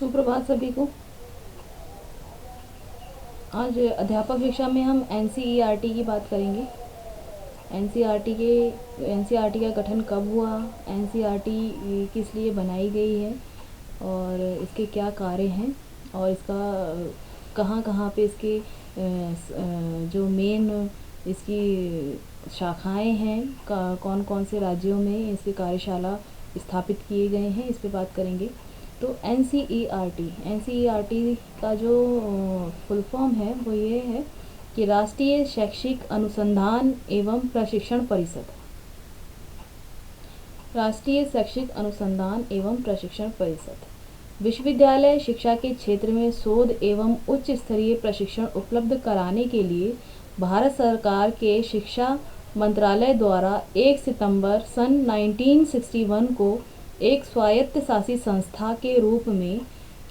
सुप्रभात सभी को। आज अध्यापक शिक्षा में हम एनसीईआरटी की बात करेंगे। एनसीईआरटी का गठन कब हुआ, एनसीईआरटी किस लिए बनाई गई है और इसके क्या कार्य हैं और इसका कहाँ कहाँ पे इसके जो मेन इसकी शाखाएं हैं, कौन कौन से राज्यों में इसकी कार्यशाला स्थापित किए गए हैं, इस पे बात करेंगे। तो एनसीईआरटी का जो फुल फॉर्म है वो ये है कि राष्ट्रीय शैक्षिक अनुसंधान एवं प्रशिक्षण परिषद। राष्ट्रीय शैक्षिक अनुसंधान एवं प्रशिक्षण परिषद विश्वविद्यालय शिक्षा के क्षेत्र में शोध एवं उच्च स्तरीय प्रशिक्षण उपलब्ध कराने के लिए भारत सरकार के शिक्षा मंत्रालय द्वारा 1 सितंबर सन 1961 को एक स्वायत्त शासी संस्था के रूप में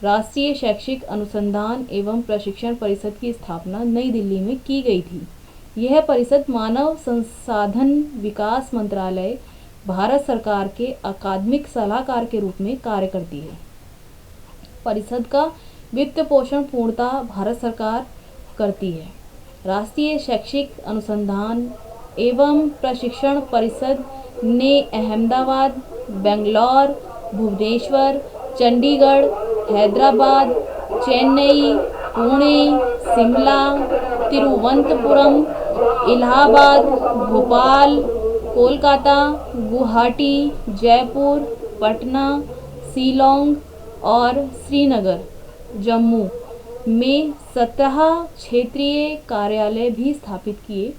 राष्ट्रीय शैक्षिक अनुसंधान एवं प्रशिक्षण परिषद की स्थापना नई दिल्ली में की गई थी। यह परिषद मानव संसाधन विकास मंत्रालय भारत सरकार के अकादमिक सलाहकार के रूप में कार्य करती है। परिषद का वित्त पोषण पूर्णतः भारत सरकार करती है। राष्ट्रीय शैक्षिक अनुसंधान एवं प्रशिक्षण परिषद ने अहमदाबाद, बेंगलोर, भुवनेश्वर, चंडीगढ़, हैदराबाद, चेन्नई, पुणे, शिमला, तिरुवनंतपुरम, इलाहाबाद, भोपाल, कोलकाता, गुवाहाटी, जयपुर, पटना, शिलोंग और श्रीनगर, जम्मू में 17 क्षेत्रीय कार्यालय भी स्थापित किए।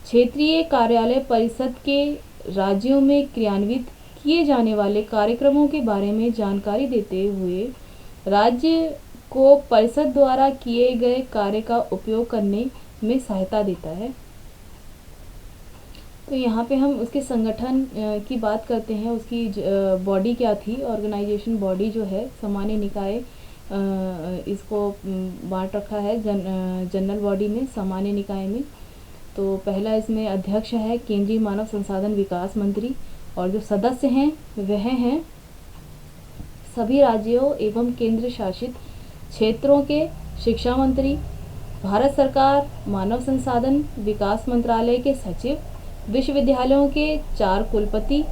क्षेत्रीय कार्यालय परिषद के राज्यों में क्रियान्वित किए जाने वाले कार्यक्रमों के बारे में जानकारी देते हुए राज्य को परिषद द्वारा किए गए कार्य का उपयोग करने में सहायता देता है। तो यहाँ पे हम उसके संगठन की बात करते हैं। उसकी बॉडी क्या थी, ऑर्गेनाइजेशन बॉडी जो है, सामान्य निकाय इसको बांट रखा है जनरल बॉडी में, सामान्य निकाय में। तो पहला इसमें अध्यक्ष है केंद्रीय मानव संसाधन विकास मंत्री और जो सदस्य हैं वह हैं सभी राज्यों एवं केंद्र शासित क्षेत्रों के शिक्षा मंत्री, भारत सरकार मानव संसाधन विकास मंत्रालय के सचिव, विश्वविद्यालयों के 4 कुलपति,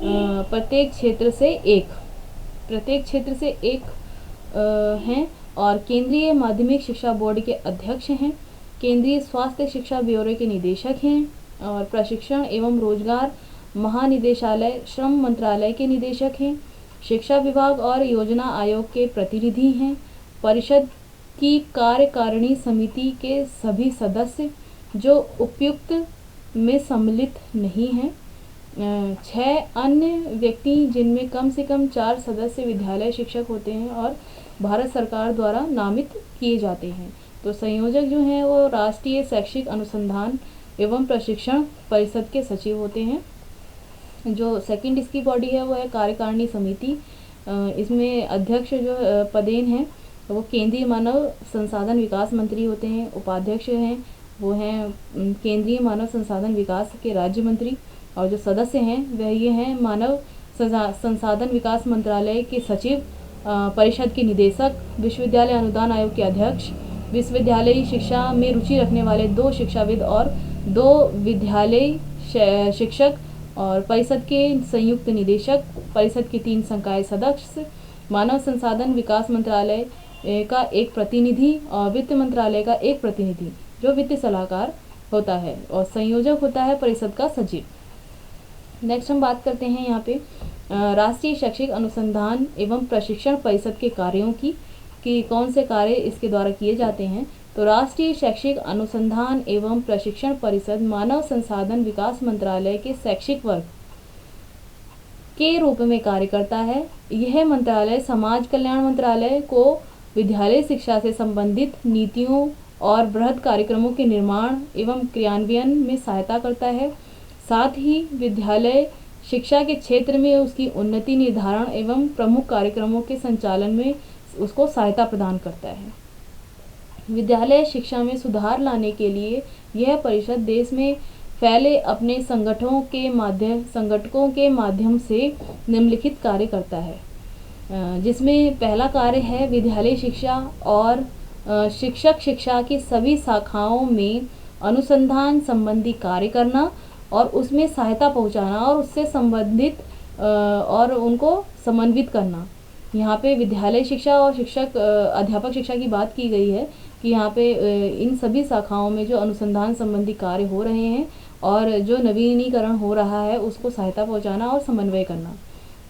प्रत्येक क्षेत्र से एक हैं और केंद्रीय माध्यमिक शिक्षा बोर्ड के अध्यक्ष हैं, केंद्रीय स्वास्थ्य शिक्षा ब्यूरो के निदेशक हैं और प्रशिक्षण एवं रोजगार महानिदेशालय श्रम मंत्रालय के निदेशक हैं, शिक्षा विभाग और योजना आयोग के प्रतिनिधि हैं। परिषद की कार्यकारिणी समिति के सभी सदस्य जो उपयुक्त में सम्मिलित नहीं हैं। 6 अन्य व्यक्ति जिनमें कम से कम 4 सदस्य विद्यालय शिक्षक होते हैं और भारत सरकार द्वारा नामित किए जाते हैं। तो संयोजक जो हैं वो राष्ट्रीय शैक्षिक अनुसंधान एवं प्रशिक्षण परिषद के सचिव होते हैं। जो सेकंड इसकी बॉडी है वो है कार्यकारिणी समिति। इसमें अध्यक्ष जो पदेन हैं वो केंद्रीय मानव संसाधन विकास मंत्री होते हैं। उपाध्यक्ष हैं वो हैं केंद्रीय मानव संसाधन विकास के राज्य मंत्री और जो सदस्य हैं वह ये हैं मानव संसाधन विकास मंत्रालय के सचिव, परिषद के निदेशक, विश्वविद्यालय अनुदान आयोग के अध्यक्ष, विश्वविद्यालयी शिक्षा में रुचि रखने वाले 2 शिक्षाविद और 2 विद्यालय शिक्षक और परिषद के संयुक्त निदेशक, परिषद के 3 संकाय सदस्य, मानव संसाधन विकास मंत्रालय का एक प्रतिनिधि और वित्त मंत्रालय का एक प्रतिनिधि जो वित्त सलाहकार होता है और संयोजक होता है परिषद का सचिव। नेक्स्ट हम बात करते हैं यहाँ पे राष्ट्रीय शैक्षिक अनुसंधान एवं प्रशिक्षण परिषद के कार्यों की कि कौन से कार्य इसके द्वारा किए जाते हैं। तो राष्ट्रीय शैक्षिक अनुसंधान एवं प्रशिक्षण परिषद मानव संसाधन विकास मंत्रालय के शैक्षिक वर्ग के रूप में कार्य करता है। यह मंत्रालय समाज कल्याण मंत्रालय को विद्यालय शिक्षा से संबंधित नीतियों और बृहद कार्यक्रमों के निर्माण एवं क्रियान्वयन में सहायता करता है। साथ ही विद्यालय शिक्षा के क्षेत्र में उसकी उन्नति निर्धारण एवं प्रमुख कार्यक्रमों के संचालन में उसको सहायता प्रदान करता है। विद्यालय शिक्षा में सुधार लाने के लिए यह परिषद देश में फैले अपने संगठनों के माध्यम से निम्नलिखित कार्य करता है। जिसमें पहला कार्य है विद्यालय शिक्षा और शिक्षक शिक्षा की सभी शाखाओं में अनुसंधान संबंधी कार्य करना और उसमें सहायता पहुंचाना और उससे संबंधित और उनको समन्वित करना। यहाँ पे विद्यालय शिक्षा और शिक्षक अध्यापक शिक्षा की बात की गई है कि यहाँ पे इन सभी शाखाओं में जो अनुसंधान संबंधी कार्य हो रहे हैं और जो नवीनीकरण हो रहा है उसको सहायता पहुंचाना और समन्वय करना।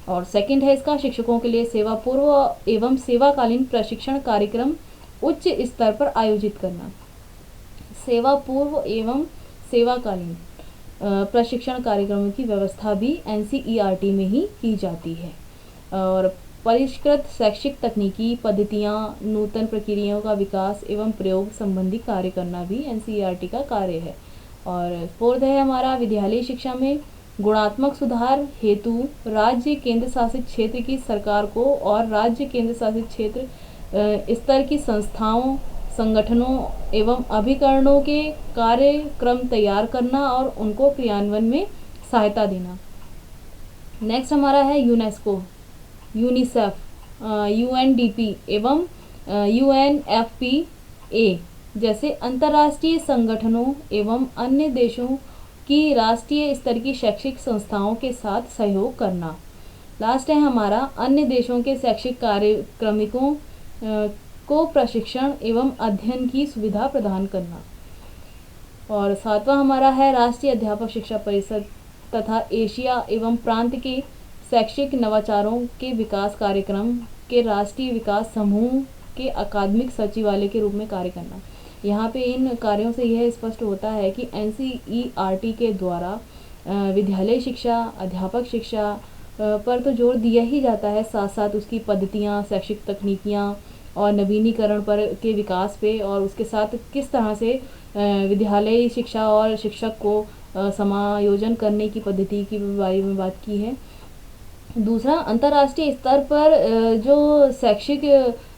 और सेकंड है इसका शिक्षकों के लिए सेवा पूर्व एवं सेवाकालीन प्रशिक्षण कार्यक्रम उच्च स्तर पर आयोजित करना। सेवा पूर्व एवं सेवाकालीन प्रशिक्षण कार्यक्रमों की व्यवस्था भी NCERT में ही की जाती है। और परिष्कृत शैक्षिक तकनीकी पद्धतियाँ, नूतन प्रक्रियाओं का विकास एवं प्रयोग संबंधी कार्य करना भी NCERT का कार्य है। और फोर्थ है हमारा विद्यालय शिक्षा में गुणात्मक सुधार हेतु राज्य केंद्र शासित क्षेत्र की सरकार को और राज्य केंद्र शासित क्षेत्र स्तर की संस्थाओं, संगठनों एवं अभिकरणों के कार्यक्रम तैयार करना और उनको क्रियान्वयन में सहायता देना। नेक्स्ट हमारा है यूनेस्को, यूनिसेफ, UNDP एवं UNFPA जैसे अंतर्राष्ट्रीय संगठनों एवं अन्य देशों की राष्ट्रीय स्तर की शैक्षिक संस्थाओं के साथ सहयोग करना। लास्ट है हमारा अन्य देशों के शैक्षिक कार्यक्रमिकों को प्रशिक्षण एवं अध्ययन की सुविधा प्रदान करना। और सातवां हमारा है राष्ट्रीय अध्यापक शिक्षा परिषद तथा एशिया एवं प्रांत के शैक्षिक नवाचारों के विकास कार्यक्रम के राष्ट्रीय विकास समूह के अकादमिक सचिवालय के रूप में कार्य करना। यहाँ पे इन कार्यों से यह स्पष्ट होता है कि NCERT के द्वारा विद्यालय शिक्षा, अध्यापक शिक्षा पर तो जोर दिया ही जाता है, साथ साथ उसकी पद्धतियाँ, शैक्षिक तकनीकियाँ और नवीनीकरण पर के विकास पे और उसके साथ किस तरह से विद्यालय शिक्षा और शिक्षक को समायोजन करने की पद्धति के बारे में बात की है। दूसरा, अंतर्राष्ट्रीय स्तर पर जो शैक्षिक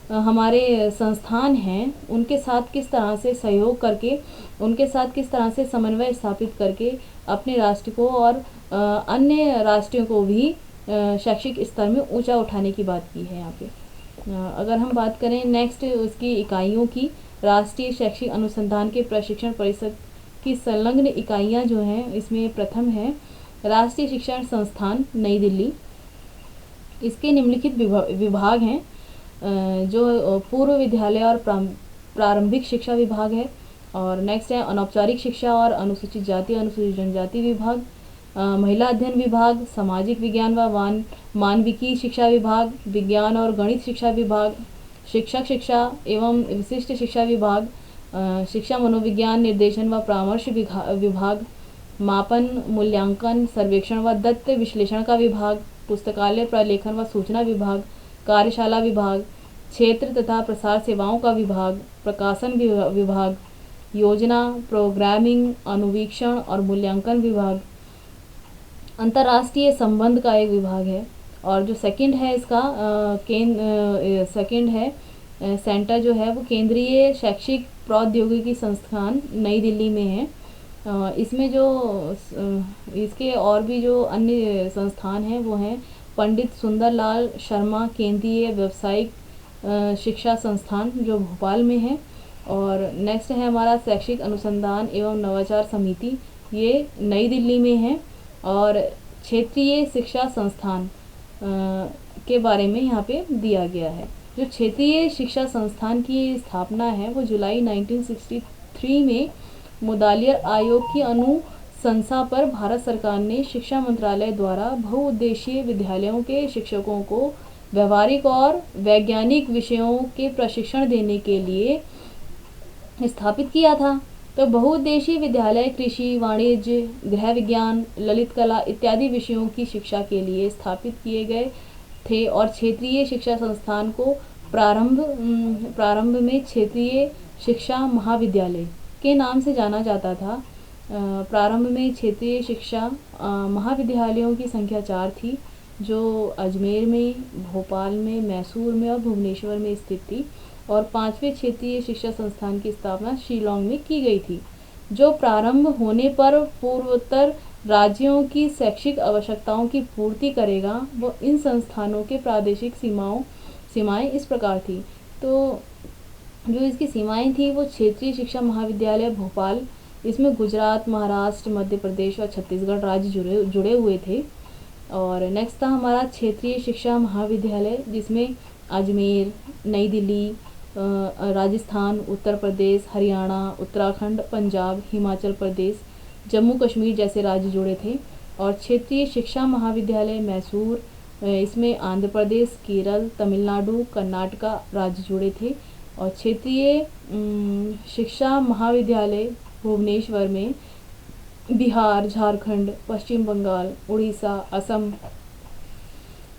हमारे संस्थान हैं उनके साथ किस तरह से सहयोग करके, उनके साथ किस तरह से समन्वय स्थापित करके अपने राष्ट्र को और अन्य राष्ट्रों को भी शैक्षिक स्तर में ऊंचा उठाने की बात की है यहाँ पे। अगर हम बात करें नेक्स्ट उसकी इकाइयों की, राष्ट्रीय शैक्षिक अनुसंधान के प्रशिक्षण परिषद की संलग्न इकाइयाँ जो हैं इसमें प्रथम है राष्ट्रीय शिक्षण संस्थान नई दिल्ली। इसके निम्नलिखित विभाग हैं जो पूर्व विद्यालय और प्रारंभिक शिक्षा विभाग है। और नेक्स्ट है अनौपचारिक शिक्षा और अनुसूचित जाति अनुसूचित जनजाति विभाग, महिला अध्ययन विभाग, सामाजिक विज्ञान व मानविकी शिक्षा विभाग, विज्ञान और गणित शिक्षा विभाग, शिक्षक शिक्षा एवं विशिष्ट शिक्षा विभाग, शिक्षा मनोविज्ञान निर्देशन व परामर्श विभाग, मापन मूल्यांकन सर्वेक्षण व दत्त विश्लेषण का विभाग, पुस्तकालय प्रलेखन व सूचना विभाग, कार्यशाला विभाग, क्षेत्र तथा प्रसार सेवाओं का विभाग, प्रकाशन विभाग, योजना, प्रोग्रामिंग, अनुवीक्षण और मूल्यांकन विभाग, अंतर्राष्ट्रीय संबंध का एक विभाग है। और जो सेकंड है इसका सेकंड है सेंटर जो है वो केंद्रीय शैक्षिक प्रौद्योगिकी संस्थान नई दिल्ली में है। इसमें जो इसके और भी जो अन्य संस्थान हैं वो हैं पंडित सुंदरलाल शर्मा केंद्रीय व्यावसायिक शिक्षा संस्थान जो भोपाल में है। और नेक्स्ट है हमारा शैक्षिक अनुसंधान एवं नवाचार समिति, ये नई दिल्ली में है। और क्षेत्रीय शिक्षा संस्थान के बारे में यहाँ पे दिया गया है। जो क्षेत्रीय शिक्षा संस्थान की स्थापना है वो जुलाई 1963 में मुदालियर आयोग की अनुशंसा पर भारत सरकार ने शिक्षा मंत्रालय द्वारा बहुउद्देशीय विद्यालयों के शिक्षकों को व्यवहारिक और वैज्ञानिक विषयों के प्रशिक्षण देने के लिए स्थापित किया था। तो बहुउद्देशीय विद्यालय कृषि, वाणिज्य, गृह विज्ञान, ललित कला इत्यादि विषयों की शिक्षा के लिए स्थापित किए गए थे। और क्षेत्रीय शिक्षा संस्थान को प्रारंभ में क्षेत्रीय शिक्षा महाविद्यालय के नाम से जाना जाता था। प्रारंभ में क्षेत्रीय शिक्षा महाविद्यालयों की संख्या 4 थी, जो अजमेर में, भोपाल में, मैसूर में और भुवनेश्वर में स्थित थी। और 5वें क्षेत्रीय शिक्षा संस्थान की स्थापना शिलांग में की गई थी, जो प्रारंभ होने पर पूर्वोत्तर राज्यों की शैक्षिक आवश्यकताओं की पूर्ति करेगा। वो इन संस्थानों के प्रादेशिक सीमाएं इस प्रकार थी। तो जो इसकी सीमाएं थी वो क्षेत्रीय शिक्षा महाविद्यालय भोपाल, इसमें गुजरात, महाराष्ट्र, मध्य प्रदेश और छत्तीसगढ़ राज्य जुड़े हुए थे। और नेक्स्ट था हमारा क्षेत्रीय शिक्षा महाविद्यालय, जिसमें अजमेर, नई दिल्ली, राजस्थान, उत्तर प्रदेश, हरियाणा, उत्तराखंड, पंजाब, हिमाचल प्रदेश, जम्मू कश्मीर जैसे राज्य जुड़े थे। और क्षेत्रीय शिक्षा महाविद्यालय मैसूर, इसमें आंध्र प्रदेश, केरल, तमिलनाडु, कर्नाटका राज्य जुड़े थे। और क्षेत्रीय शिक्षा महाविद्यालय भुवनेश्वर में बिहार, झारखंड, पश्चिम बंगाल, उड़ीसा, असम,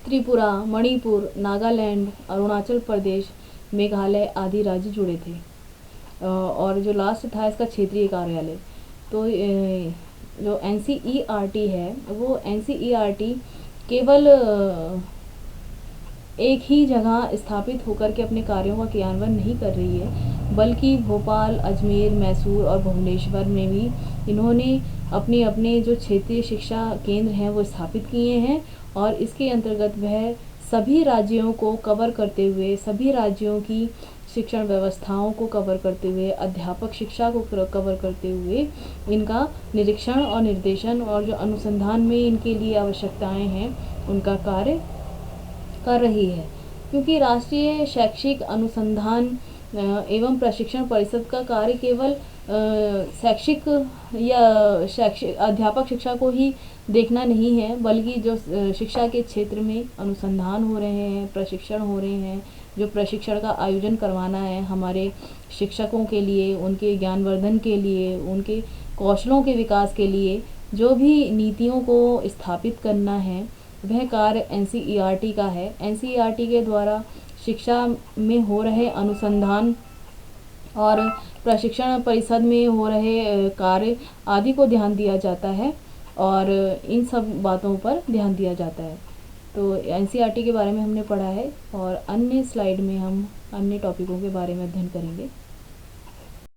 त्रिपुरा, मणिपुर, नागालैंड, अरुणाचल प्रदेश, मेघालय आदि राज्य जुड़े थे। और जो लास्ट था इसका क्षेत्रीय कार्यालय, तो जो NCERT है वो NCERT केवल एक ही जगह स्थापित होकर के अपने कार्यों का क्रियान्वयन नहीं कर रही है, बल्कि भोपाल, अजमेर, मैसूर और भुवनेश्वर में भी इन्होंने अपने अपने जो क्षेत्रीय शिक्षा केंद्र हैं वो स्थापित किए हैं। और इसके अंतर्गत वह सभी राज्यों को कवर करते हुए, सभी राज्यों की शिक्षण व्यवस्थाओं को कवर करते हुए, अध्यापक शिक्षा को कवर करते हुए इनका निरीक्षण और निर्देशन और जो अनुसंधान में इनके लिए आवश्यकताएं हैं उनका कार्य कर रही है। क्योंकि राष्ट्रीय शैक्षिक अनुसंधान एवं प्रशिक्षण परिषद का कार्य केवल शैक्षिक या शैक्षिक अध्यापक शिक्षा को ही देखना नहीं है, बल्कि जो शिक्षा के क्षेत्र में अनुसंधान हो रहे हैं, प्रशिक्षण हो रहे हैं, जो प्रशिक्षण का आयोजन करवाना है हमारे शिक्षकों के लिए, उनके ज्ञानवर्धन के लिए, उनके कौशलों के विकास के लिए, जो भी नीतियों को स्थापित करना है वह कार्य NCERT का है। NCERT के द्वारा शिक्षा में हो रहे अनुसंधान और प्रशिक्षण परिषद में हो रहे कार्य आदि को ध्यान दिया जाता है और इन सब बातों पर ध्यान दिया जाता है। तो NCERT के बारे में हमने पढ़ा है और अन्य स्लाइड में हम अन्य टॉपिकों के बारे में अध्ययन करेंगे।